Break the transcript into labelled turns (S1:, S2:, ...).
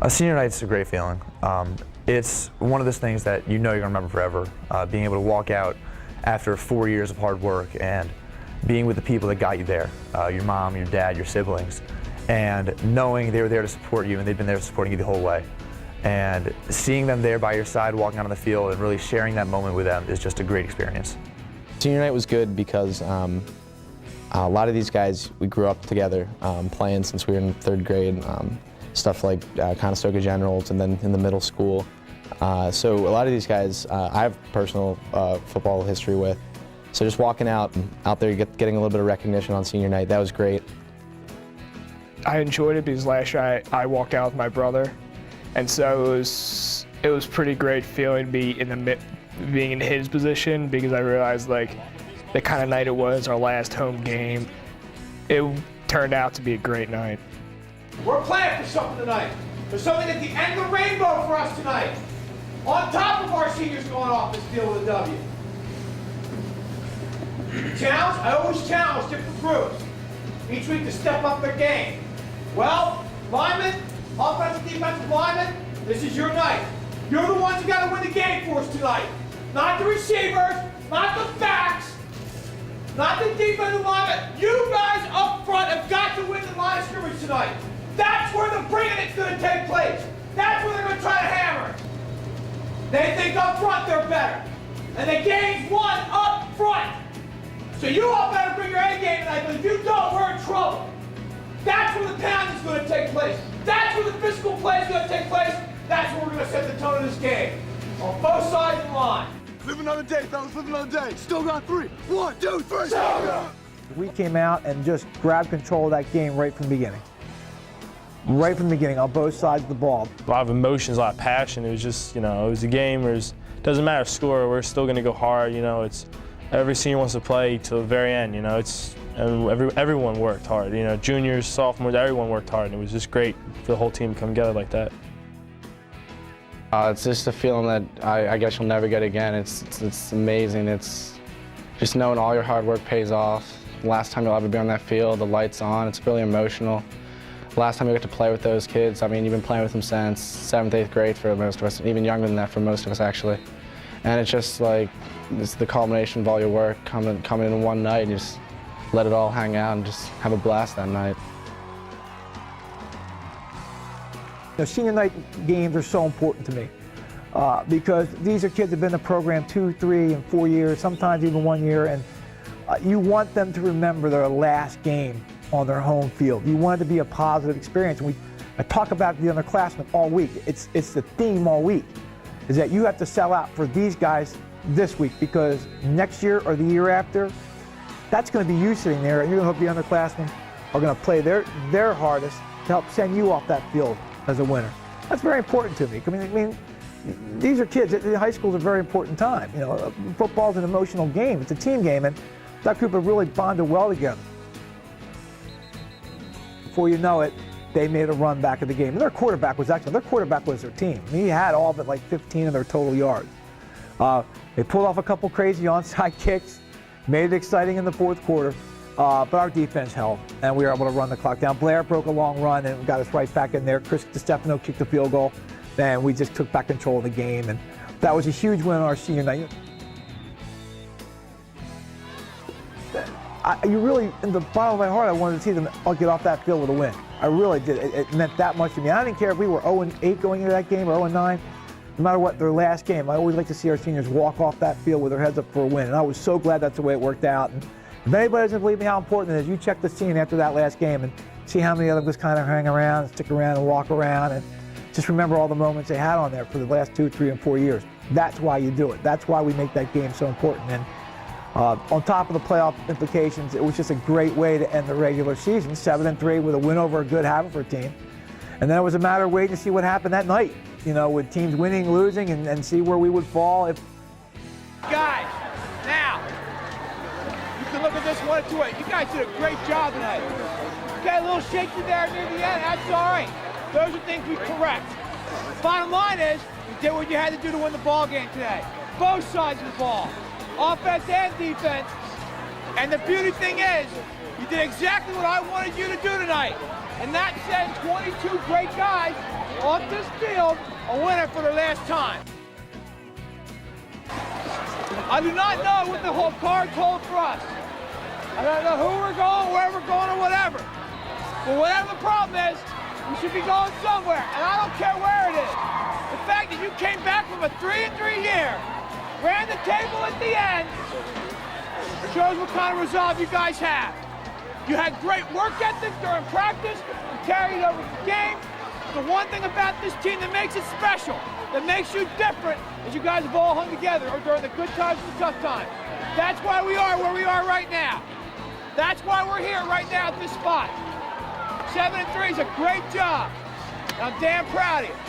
S1: Senior night's a great feeling. It's one of those things that you know you're going to remember forever. Being able to walk out after 4 years of hard work and being with the people that got you there, your mom, your dad, your siblings, and knowing they were there to support you and they've been there supporting you the whole way. And seeing them there by your side, walking out on the field and really sharing that moment with them is just a great experience.
S2: Senior night was good because a lot of these guys, we grew up together playing since we were in 3rd grade. Stuff like Conestoga Generals and then in the middle school. So a lot of these guys I have personal football history with. So just walking out there, getting a little bit of recognition on senior night, that was great.
S3: I enjoyed it because last year I walked out with my brother, and so it was pretty great feeling being in his position, because I realized like the kind of night it was, our last home game. It turned out to be a great night.
S4: We're playing for something tonight. There's something at the end of the rainbow for us tonight. On top of our seniors going off this field with a W. Challenge? I always challenge different groups each week to step up their game. Well, linemen, offensive, defensive linemen, this is your night. You're the ones who got to win the game for us tonight. Not the receivers, not the backs, not the defensive linemen. You guys up front have got to win the line of scrimmage tonight. That's where the bringing it's going to take place. That's where they're going to try to hammer it. They think up front they're better. And the game's won up front. So you all better bring your A game tonight, but if you don't, we're in trouble. That's where the pounding's going to take place. That's where the physical play is going to take place. That's where we're going to set the tone of this game. On both sides of the line.
S5: Live another day, fellas, live another day. Still got 3. 1, 2, 3.
S6: We came out and just grabbed control of that game right from the beginning. Right from the beginning, on both sides of the ball.
S7: A lot of emotions, a lot of passion. It was just, it was a game where it doesn't matter score, we're still going to go hard. It's every senior wants to play to the very end. Everyone worked hard. Juniors, sophomores, everyone worked hard, and it was just great for the whole team to come together like that.
S2: It's just a feeling that I guess you'll never get again. It's amazing. It's just knowing all your hard work pays off. The last time you'll ever be on that field, the lights on, it's really emotional. Last time we got to play with those kids, you've been playing with them since 7th, 8th grade for most of us, even younger than that for most of us actually. And it's just like, it's the culmination of all your work coming in one night, and you just let it all hang out and just have a blast that night.
S6: Senior night games are so important to me because these are kids that have been in the program 2, 3, and 4 years, sometimes even 1 year, and you want them to remember their last game on their home field. You want it to be a positive experience. I talk about the underclassmen all week. It's the theme all week, is that you have to sell out for these guys this week, because next year or the year after, that's going to be you sitting there, and you're going to hope the underclassmen are going to play their hardest to help send you off that field as a winner. That's very important to me. I mean, these are kids. High school is a very important time. Football's an emotional game. It's a team game, and that group have really bonded well together. Before you know it, they made a run back of the game. And their quarterback was their team. He had all but like 15 of their total yards. They pulled off a couple crazy onside kicks, made it exciting in the 4th quarter, but our defense held, and we were able to run the clock down. Blair broke a long run and got us right back in there. Chris DiStefano kicked the field goal, and we just took back control of the game, and that was a huge win on our senior night. You really, in the bottom of my heart, I wanted to see them all get off that field with a win. I really did. It meant that much to me. I didn't care if we were 0-8 going into that game or 0-9. No matter what, their last game, I always like to see our seniors walk off that field with their heads up for a win. And I was so glad that's the way it worked out. And if anybody doesn't believe me how important it is, you check the scene after that last game and see how many of them just kind of hang around, stick around, and walk around, and just remember all the moments they had on there for the last 2, 3, and 4 years. That's why you do it. That's why we make that game so important. And on top of the playoff implications, it was just a great way to end the regular season, 7-3 with a win over a good Haverford team. And then it was a matter of waiting to see what happened that night, with teams winning, losing, and see where we would fall.
S4: Guys, now, you can look at this 1 or 2 ways. You guys did a great job tonight. You got a little shaky there near the end, that's all right. Those are things we correct. Bottom line is, you did what you had to do to win the ball game today. Both sides of the ball. Offense and defense. And the beauty thing is, you did exactly what I wanted you to do tonight. And that sends 22 great guys off this field a winner for the last time. I do not know what the whole card told for us. I don't know who we're going, where we're going, or whatever. But whatever the problem is, we should be going somewhere, and I don't care where it is. The fact that you came back from a 3-3 year, ran the table at the end, shows what kind of resolve you guys have. You had great work ethic during practice, you carried over the game. The one thing about this team that makes it special, that makes you different, is you guys have all hung together during the good times and the tough times. That's why we are where we are right now. That's why we're here right now at this spot. 7-3 is a great job. I'm damn proud of you.